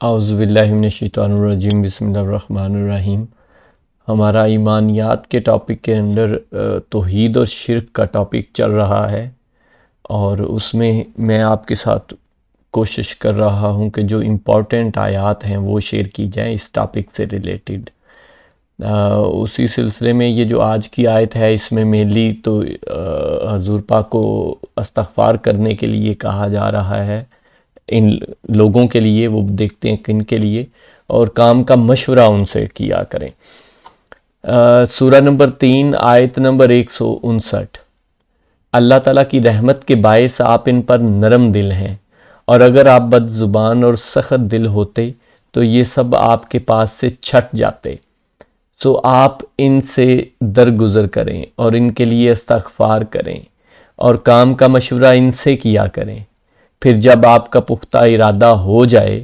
اعوذ باللہ من الشیطان الرجیم، بسم اللہ الرحمن الرحیم۔ ہمارا ایمانیات کے ٹاپک کے اندر توحید اور شرک کا ٹاپک چل رہا ہے، اور اس میں آپ کے ساتھ کوشش کر رہا ہوں کہ جو امپورٹنٹ آیات ہیں وہ شیئر کی جائیں اس ٹاپک سے ریلیٹڈ۔ اسی سلسلے میں یہ جو آج کی آیت ہے، اس میں مینلی تو حضور پاک کو استغفار کرنے کے لیے کہا جا رہا ہے، ان لوگوں کے لیے، وہ دیکھتے ہیں کن کے لیے، اور کام کا مشورہ ان سے کیا کریں۔ سورہ نمبر 3 آیت نمبر 159۔ اللہ تعالیٰ کی رحمت کے باعث آپ ان پر نرم دل ہیں، اور اگر آپ بد زبان اور سخت دل ہوتے تو یہ سب آپ کے پاس سے چھٹ جاتے، سو آپ ان سے درگزر کریں اور ان کے لیے استغفار کریں اور کام کا مشورہ ان سے کیا کریں۔ پھر جب آپ کا پختہ ارادہ ہو جائے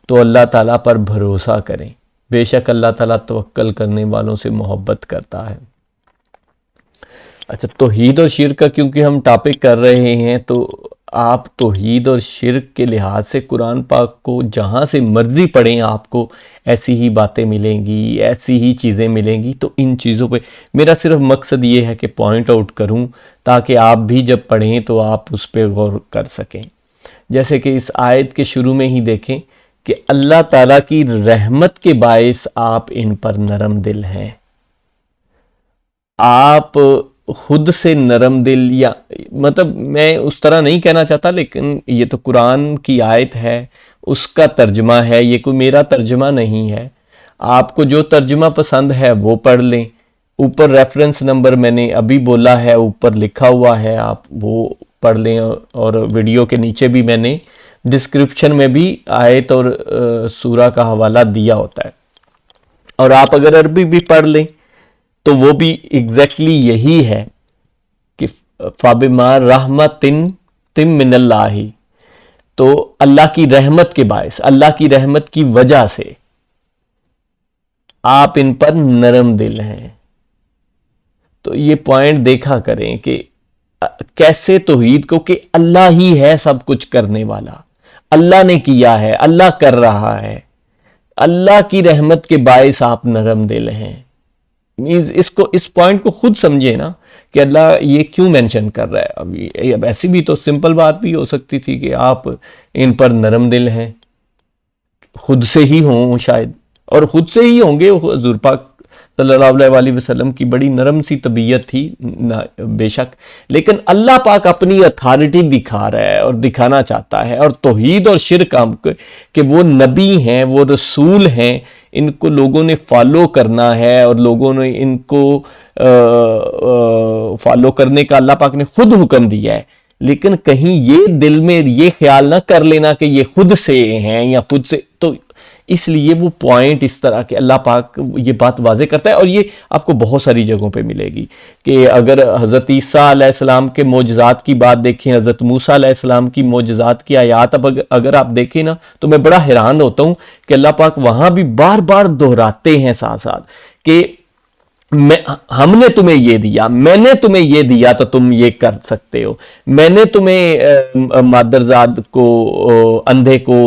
تو اللہ تعالیٰ پر بھروسہ کریں، بے شک اللہ تعالیٰ توکل کرنے والوں سے محبت کرتا ہے۔ اچھا، توحید اور شرک کا کیونکہ ہم ٹاپک کر رہے ہیں، تو آپ توحید اور شرک کے لحاظ سے قرآن پاک کو جہاں سے مرضی پڑھیں، آپ کو ایسی ہی باتیں ملیں گی، ایسی ہی چیزیں ملیں گی۔ تو ان چیزوں پہ میرا صرف مقصد یہ ہے کہ پوائنٹ آؤٹ کروں، تاکہ آپ بھی جب پڑھیں تو آپ اس پہ غور کر سکیں۔ جیسے کہ اس آیت کے شروع میں ہی دیکھیں کہ اللہ تعالیٰ کی رحمت کے باعث آپ ان پر نرم دل ہیں۔ آپ خود سے نرم دل، یا مطلب میں اس طرح نہیں کہنا چاہتا، لیکن یہ تو قرآن کی آیت ہے، اس کا ترجمہ ہے، یہ کوئی میرا ترجمہ نہیں ہے۔ آپ کو جو ترجمہ پسند ہے وہ پڑھ لیں۔ اوپر ریفرنس نمبر میں نے ابھی بولا ہے، اوپر لکھا ہوا ہے، آپ وہ پڑھ لیں، اور ویڈیو کے نیچے بھی میں نے ڈسکرپشن میں بھی آیت اور سورہ کا حوالہ دیا ہوتا ہے۔ اور آپ اگر عربی بھی پڑھ لیں تو وہ بھی ایگزیکٹلی یہی ہے کہ فَبِمَا رَحْمَةٍ مِّنَ اللَّهِ، تو اللہ کی رحمت کے باعث، اللہ کی رحمت کی وجہ سے آپ ان پر نرم دل ہیں۔ تو یہ پوائنٹ دیکھا کریں کہ کیسے توحید کو، کہ اللہ ہی ہے سب کچھ کرنے والا، اللہ نے کیا ہے، اللہ کر رہا ہے، اللہ کی رحمت کے باعث آپ نرم دل ہیں۔ اس پوائنٹ کو خود سمجھے نا کہ اللہ یہ کیوں مینشن کر رہا ہے۔ اب ایسی بھی تو سمپل بات بھی ہو سکتی تھی کہ آپ ان پر نرم دل ہیں، خود سے ہی ہوں شاید، اور خود سے ہی ہوں گے۔ حضور پاک صلی اللہ علیہ وسلم کی بڑی نرم سی طبیعت تھی بے شک، لیکن اللہ پاک اپنی اتھارٹی دکھا رہا ہے اور دکھانا چاہتا ہے۔ اور توحید اور شرک کہ وہ نبی ہیں، وہ رسول ہیں، ان کو لوگوں نے فالو کرنا ہے، اور لوگوں نے ان کو فالو کرنے کا اللہ پاک نے خود حکم دیا ہے۔ لیکن کہیں یہ دل میں یہ خیال نہ کر لینا کہ یہ خود سے ہیں یا خود سے، تو اس لیے وہ پوائنٹ اس طرح کہ اللہ پاک یہ بات واضح کرتا ہے۔ اور یہ آپ کو بہت ساری جگہوں پہ ملے گی کہ اگر حضرت عیسیٰ علیہ السلام کے معجزات کی بات دیکھیں، حضرت موسیٰ علیہ السلام کی معجزات کی آیات اب اگر آپ دیکھیں نا، تو میں بڑا حیران ہوتا ہوں کہ اللہ پاک وہاں بھی بار بار دہراتے ہیں ساتھ ساتھ کہ ہم نے تمہیں یہ دیا، میں نے تمہیں یہ دیا تو تم یہ کر سکتے ہو، میں نے تمہیں مادرزاد کو، اندھے کو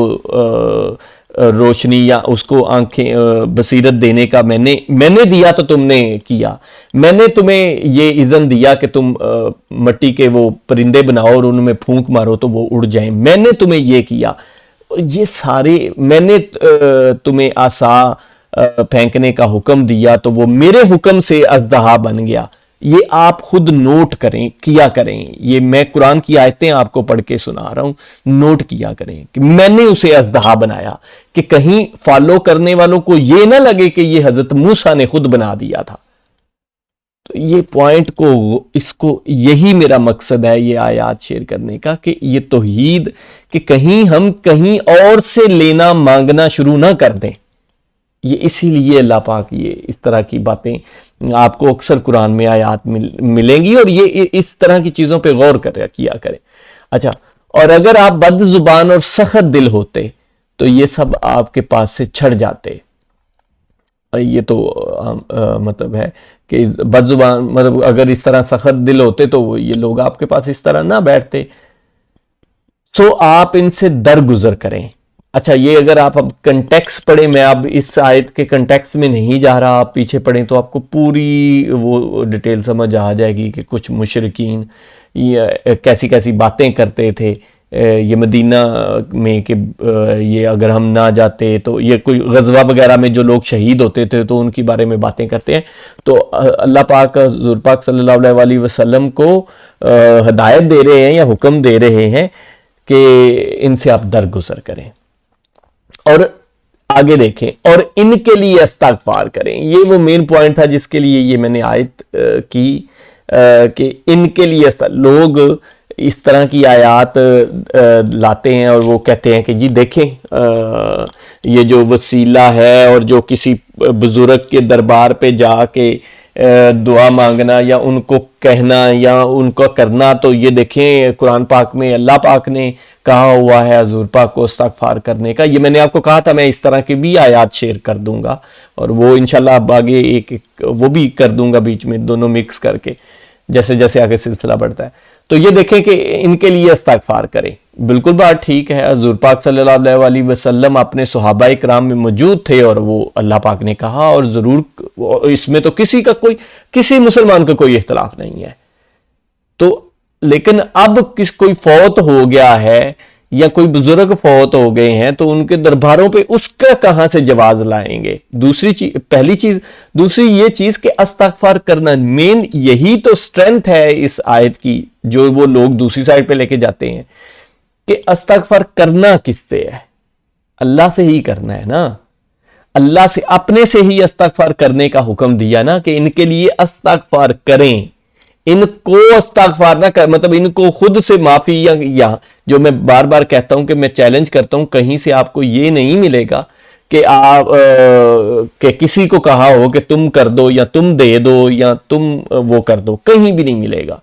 روشنی یا اس کو آنکھیں بصیرت دینے کا میں نے دیا تو تم نے کیا، میں نے تمہیں یہ اذن دیا کہ تم مٹی کے وہ پرندے بناؤ اور ان میں پھونک مارو تو وہ اڑ جائیں، میں نے تمہیں یہ کیا، یہ سارے، میں نے تمہیں عصا پھینکنے کا حکم دیا تو وہ میرے حکم سے اژدہا بن گیا۔ یہ آپ خود نوٹ کریں، کیا کریں، یہ میں قرآن کی آیتیں آپ کو پڑھ کے سنا رہا ہوں، نوٹ کیا کریں کہ میں نے اسے اژدہا بنایا، کہ کہیں فالو کرنے والوں کو یہ نہ لگے کہ یہ حضرت موسیٰ نے خود بنا دیا تھا۔ تو یہ پوائنٹ کو، اس کو، یہی میرا مقصد ہے یہ آیات شیئر کرنے کا، کہ یہ توحید کہ کہیں ہم کہیں اور سے لینا مانگنا شروع نہ کر دیں۔ یہ اسی لیے اللہ پاک یہ اس طرح کی باتیں آپ کو اکثر قرآن میں آیات ملیں گی، اور یہ اس طرح کی چیزوں پہ غور کیا کریں۔ اچھا، اور اگر آپ بد زبان اور سخت دل ہوتے تو یہ سب آپ کے پاس سے چھڑ جاتے۔ یہ تو مطلب ہے کہ بد زبان، مطلب اگر اس طرح سخت دل ہوتے تو یہ لوگ آپ کے پاس اس طرح نہ بیٹھتے۔ سو آپ ان سے درگزر کریں، اچھا یہ اگر آپ اب کنٹیکس پڑھیں، میں اب اس آیت کے کنٹیکس میں نہیں جا رہا، آپ پیچھے پڑھیں تو آپ کو پوری وہ ڈیٹیل سمجھ آ جائے گی کہ کچھ مشرکین یہ کیسی کیسی باتیں کرتے تھے یہ مدینہ میں، کہ یہ اگر ہم نہ جاتے تو یہ کوئی غزوہ وغیرہ میں جو لوگ شہید ہوتے تھے تو ان کے بارے میں باتیں کرتے ہیں. تو اللہ پاک حضور پاک صلی اللہ علیہ وسلم کو ہدایت دے رہے ہیں یا حکم دے رہے ہیں کہ ان سے آپ درگزر کریں اور آگے دیکھیں اور ان کے لیے استغفار کریں. یہ وہ مین پوائنٹ تھا جس کے لیے یہ میں نے آیت کی کہ ان کے لیے لوگ اس طرح کی آیات لاتے ہیں اور وہ کہتے ہیں کہ جی دیکھیں یہ جو وسیلہ ہے اور جو کسی بزرگ کے دربار پہ جا کے دعا مانگنا یا ان کو کہنا یا ان کو کرنا، تو یہ دیکھیں قرآن پاک میں اللہ پاک نے کہا ہوا ہے حضور پاک کو استغفار کرنے کا. یہ میں نے آپ کو کہا تھا میں اس طرح کی بھی آیات شیئر کر دوں گا اور وہ انشاءاللہ اب آگے ایک وہ بھی کر دوں گا بیچ میں دونوں مکس کر کے جیسے جیسے آگے سلسلہ بڑھتا ہے. تو یہ دیکھیں کہ ان کے لیے استغفار کریں. بالکل بات ٹھیک ہے، حضور پاک صلی اللہ علیہ وسلم اپنے صحابہ کرام میں موجود تھے اور وہ اللہ پاک نے کہا، اور ضرور اس میں تو کسی مسلمان کا کوئی اختلاف نہیں ہے. تو لیکن اب کوئی فوت ہو گیا ہے یا کوئی بزرگ فوت ہو گئے ہیں تو ان کے درباروں پہ اس کا کہاں سے جواز لائیں گے؟ پہلی چیز. دوسری یہ چیز کہ استغفار کرنا مین یہی تو سٹرینتھ ہے اس آیت کی جو وہ لوگ دوسری سائڈ پہ لے کے جاتے ہیں کہ استغفار کرنا کس سے ہے؟ اللہ سے ہی کرنا ہے نا. اللہ سے اپنے سے ہی استغفار کرنے کا حکم دیا نا کہ ان کے لیے استغفار کریں. ان کو استغفار نہ کر مطلب ان کو خود سے معافی یا جو میں بار بار کہتا ہوں کہ میں چیلنج کرتا ہوں کہیں سے آپ کو یہ نہیں ملے گا کہ آپ کہ کسی کو کہا ہو کہ تم کر دو یا تم دے دو یا تم وہ کر دو، کہیں بھی نہیں ملے گا.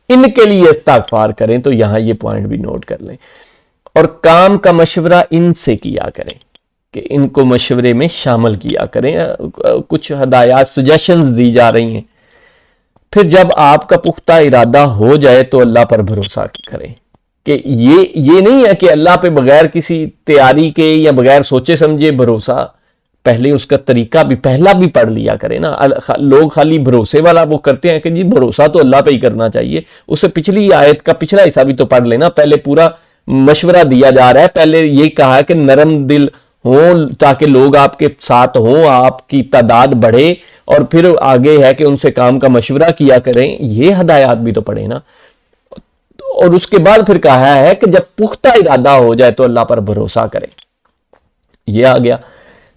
ان کے لیے استغفار کریں. تو یہاں یہ پوائنٹ بھی نوٹ کر لیں. اور کام کا مشورہ ان سے کیا کریں کہ ان کو مشورے میں شامل کیا کریں. کچھ ہدایات سجیشنز دی جا رہی ہیں. پھر جب آپ کا پختہ ارادہ ہو جائے تو اللہ پر بھروسہ کریں کہ یہ نہیں ہے کہ اللہ پہ بغیر کسی تیاری کے یا بغیر سوچے سمجھے بھروسہ، پہلے اس کا طریقہ بھی پہلا بھی پڑھ لیا کریں نا. لوگ خالی بھروسے والا وہ کرتے ہیں کہ جی بھروسہ تو اللہ پہ ہی کرنا چاہیے. اسے پچھلی آیت کا پچھلا حصہ بھی تو پڑھ لینا. پہلے پورا مشورہ دیا جا رہا ہے، پہلے یہ کہا کہ نرم دل ہوں تاکہ لوگ آپ کے ساتھ ہوں، آپ کی تعداد بڑھے، اور پھر آگے ہے کہ ان سے کام کا مشورہ کیا کریں. یہ ہدایات بھی تو پڑھیں نا. اور اس کے بعد پھر کہا ہے کہ جب پختہ ارادہ ہو جائے تو اللہ پر بھروسہ کریں. یہ آ گیا.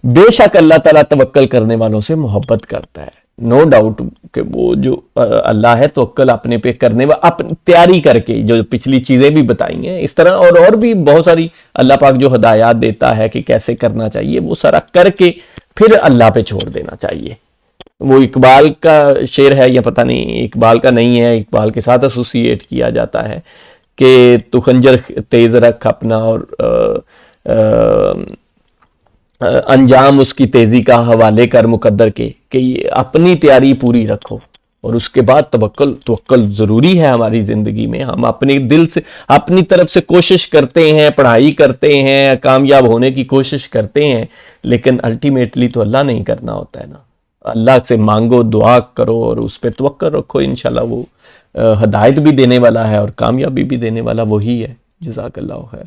بے شک اللہ تعالیٰ توکل کرنے والوں سے محبت کرتا ہے. نو ڈاؤٹ کہ وہ جو اللہ ہے توکل اپنے پہ کرنے اپنی تیاری کر کے جو پچھلی چیزیں بھی بتائی ہیں اس طرح اور بھی بہت ساری اللہ پاک جو ہدایات دیتا ہے کہ کیسے کرنا چاہیے وہ سارا کر کے پھر اللہ پہ چھوڑ دینا چاہیے. وہ اقبال کا شعر ہے یا پتہ نہیں اقبال کا نہیں ہے، اقبال کے ساتھ ایسوسیٹ کیا جاتا ہے کہ تو خنجر تیز رکھ اپنا اور انجام اس کی تیزی کا حوالے کر مقدر کے، کہ اپنی تیاری پوری رکھو اور اس کے بعد توکل ضروری ہے ہماری زندگی میں. ہم اپنے دل سے اپنی طرف سے کوشش کرتے ہیں، پڑھائی کرتے ہیں، کامیاب ہونے کی کوشش کرتے ہیں، لیکن الٹیمیٹلی تو اللہ نہیں کرنا ہوتا ہے نا. اللہ سے مانگو، دعا کرو اور اس پہ توکل رکھو. انشاءاللہ وہ ہدایت بھی دینے والا ہے اور کامیابی بھی دینے والا وہی ہے. جزاک اللہ خیر.